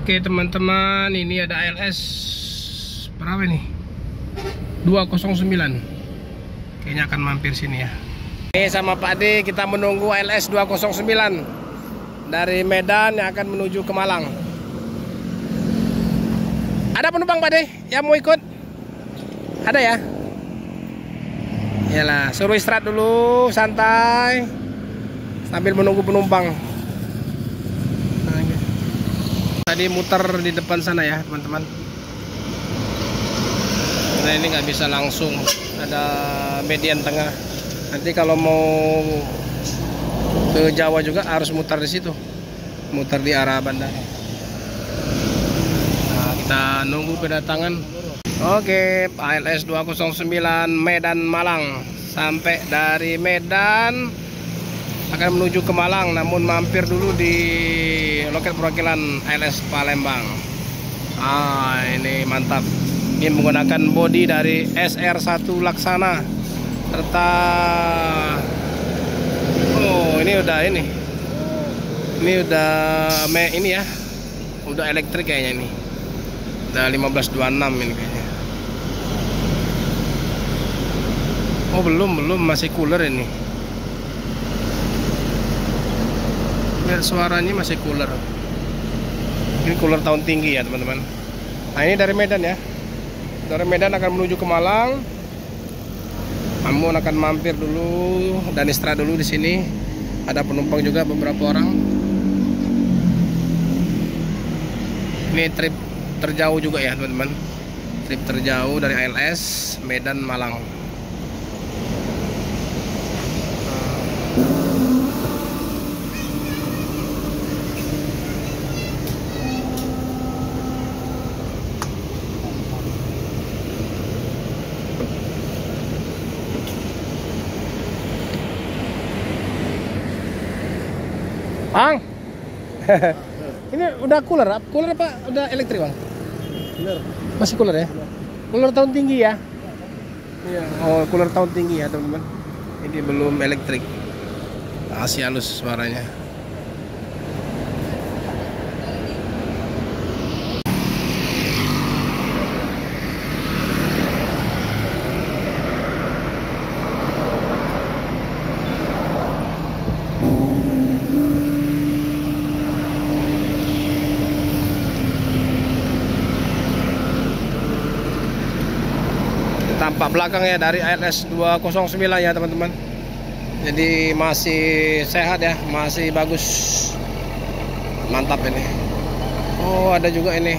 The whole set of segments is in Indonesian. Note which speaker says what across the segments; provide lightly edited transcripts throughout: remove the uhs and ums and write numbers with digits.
Speaker 1: Oke teman-teman, ini ada ALS berapa nih? 209. Kayaknya akan mampir sini ya. Ini sama Pak D kita menunggu ALS 209 dari Medan yang akan menuju ke Malang. Ada penumpang Pak D yang mau ikut? Ada ya? Iyalah, suruh istirahat dulu, santai sambil menunggu penumpang. Tadi muter di depan sana ya teman-teman. Nah ini nggak bisa langsung, ada median tengah. Nanti kalau mau ke Jawa juga harus muter di situ, muter di arah bandara. Nah kita nunggu kedatangan. Oke, ALS 209 Medan Malang. Sampai dari Medan akan menuju ke Malang, namun mampir dulu di loket perwakilan ALS Palembang. Ini mantap. Ini menggunakan bodi dari SR1 Laksana serta ini udah ini udah ini ya, udah elektrik kayaknya ini. Udah 1526 ini kayaknya. Belum masih cooler ini. Biar suaranya masih cooler. Ini cooler tahun tinggi ya teman-teman. Nah ini dari Medan ya. Dari Medan akan menuju ke Malang. Namun akan mampir dulu dan istirahat dulu di sini. Ada penumpang juga beberapa orang. Ini trip terjauh juga ya teman-teman. Trip terjauh dari ALS Medan Malang. Bang, ini udah cooler apa udah elektrik bang? Cooler. Masih cooler ya? Cooler tahun tinggi ya? Iya. Oh, cooler tahun tinggi ya teman-teman. Ini belum elektrik. Masih halus suaranya. Tampak belakangnya dari ALS 209 ya teman-teman. Jadi masih sehat ya, masih bagus. Mantap ini. Oh ada juga ini,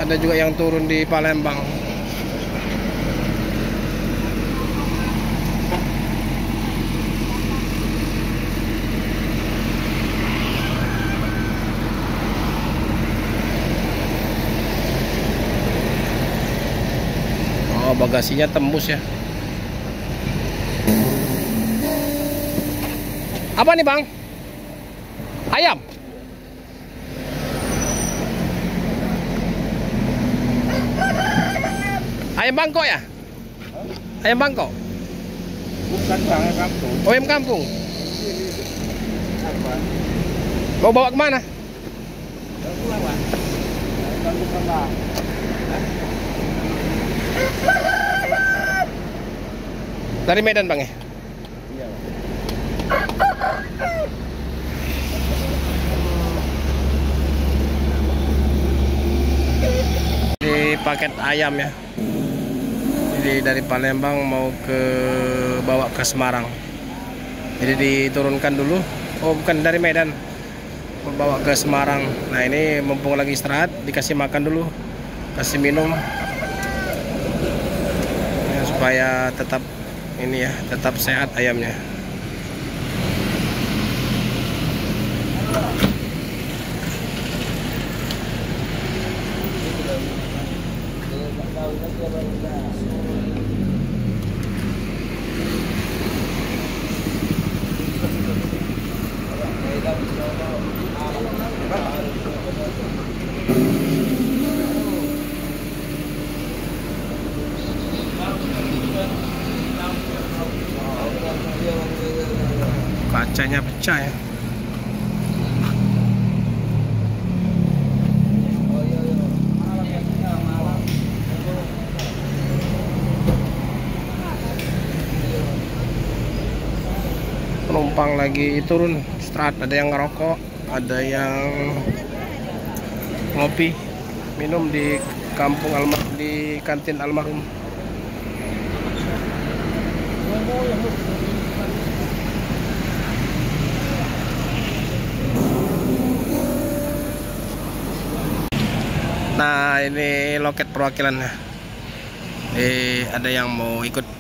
Speaker 1: ada juga yang turun di Palembang. Oh bagasinya tembus ya. Apa nih bang? Ayam? Ayam Bangkok ya? Ayam Bangkok?
Speaker 2: Bukan bang, ayam kampung.
Speaker 1: Oh ayam kampung? Mau bawa kemana?
Speaker 2: Pulang bang. Kampung Kembang.
Speaker 1: Dari Medan bang ya?
Speaker 2: Iya.
Speaker 1: Di paket ayam ya. Jadi dari Palembang mau bawa ke Semarang. Jadi diturunkan dulu. Oh bukan dari Medan, bawa ke Semarang. Nah ini mumpung lagi istirahat, dikasih makan dulu, kasih minum ya, supaya tetap ini ya, tetap sehat ayamnya. Kacanya pecah ya. penumpang lagi turun istirahat, ada yang ngerokok, ada yang ngopi minum di di kantin almarhum. Nah, ini loket perwakilannya. Ada yang mau ikut.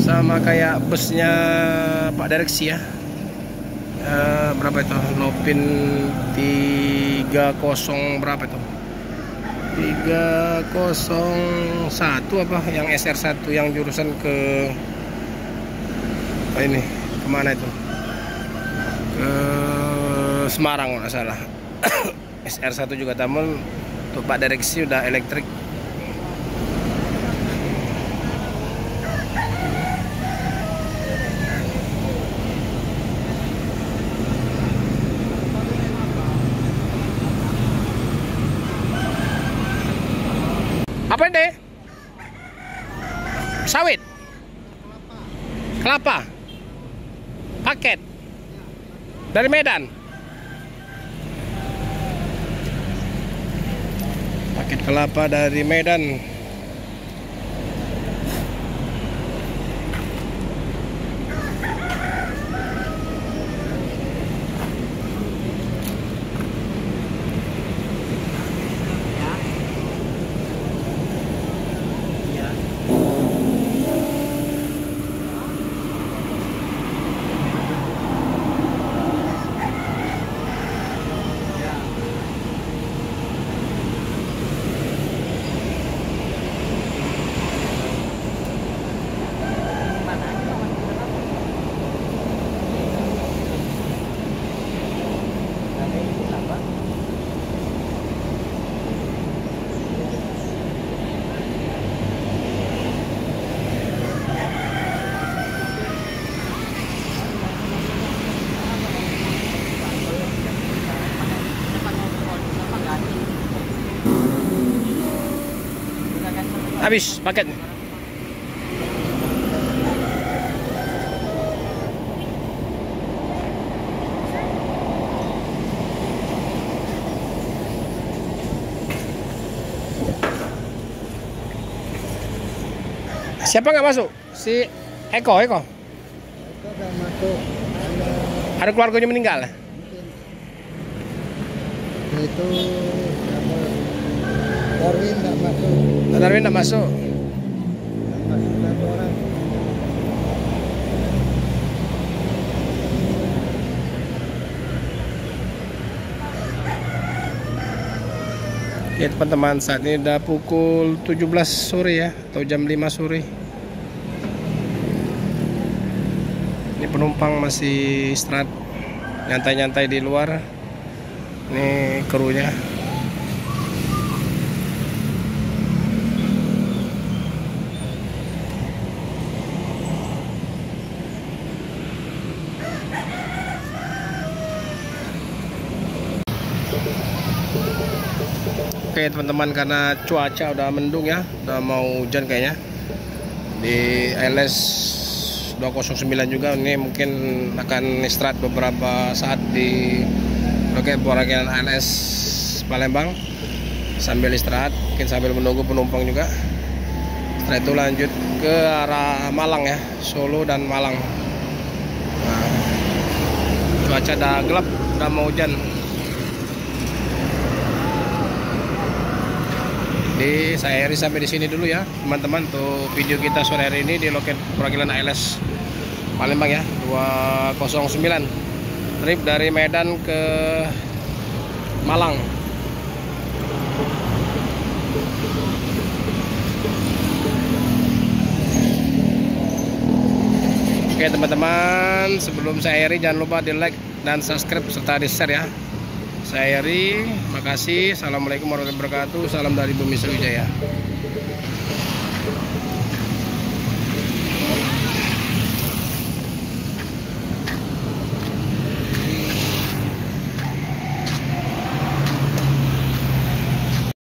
Speaker 1: Sama kayak busnya Pak Direksi ya. Berapa itu? Nopin 30 berapa itu? 301 apa yang SR1 yang jurusan ke ini kemana itu, ke Semarang nggak salah. SR1 juga, namun untuk Pak Direksi udah elektrik. Apa deh? Sawit? Kelapa? Paket? Dari Medan? Paket kelapa dari Medan. Habis paket. Siapa nggak masuk? Si Eko.
Speaker 2: Udah masuk.
Speaker 1: Ada keluarganya meninggal.
Speaker 2: Itu Darwin nggak masuk.
Speaker 1: Darwin nggak masuk.
Speaker 2: Masuk satu orang.
Speaker 1: Ya teman-teman, saat ini udah pukul 17 sore ya, atau jam 5 sore. Ini penumpang masih istirahat, nyantai-nyantai di luar. Ini krunya. Oke teman-teman, karena cuaca udah mendung ya, udah mau hujan kayaknya. Di LS 209 juga ini mungkin akan istirahat beberapa saat di loket perwakilan ALS Palembang sambil istirahat, mungkin sambil menunggu penumpang juga. Setelah itu lanjut ke arah Malang ya, Solo dan Malang. Nah, cuaca udah gelap, udah mau hujan. Jadi saya Eri sampai di sini dulu ya teman-teman, untuk video kita sore hari ini di loket perwakilan ALS Palembang ya, 209 trip dari Medan ke Malang. Oke teman-teman, sebelum saya Eri jangan lupa di like dan subscribe serta di share ya. Saya Eri, makasih. Assalamualaikum warahmatullahi wabarakatuh. Salam dari Bumi Sriwijaya.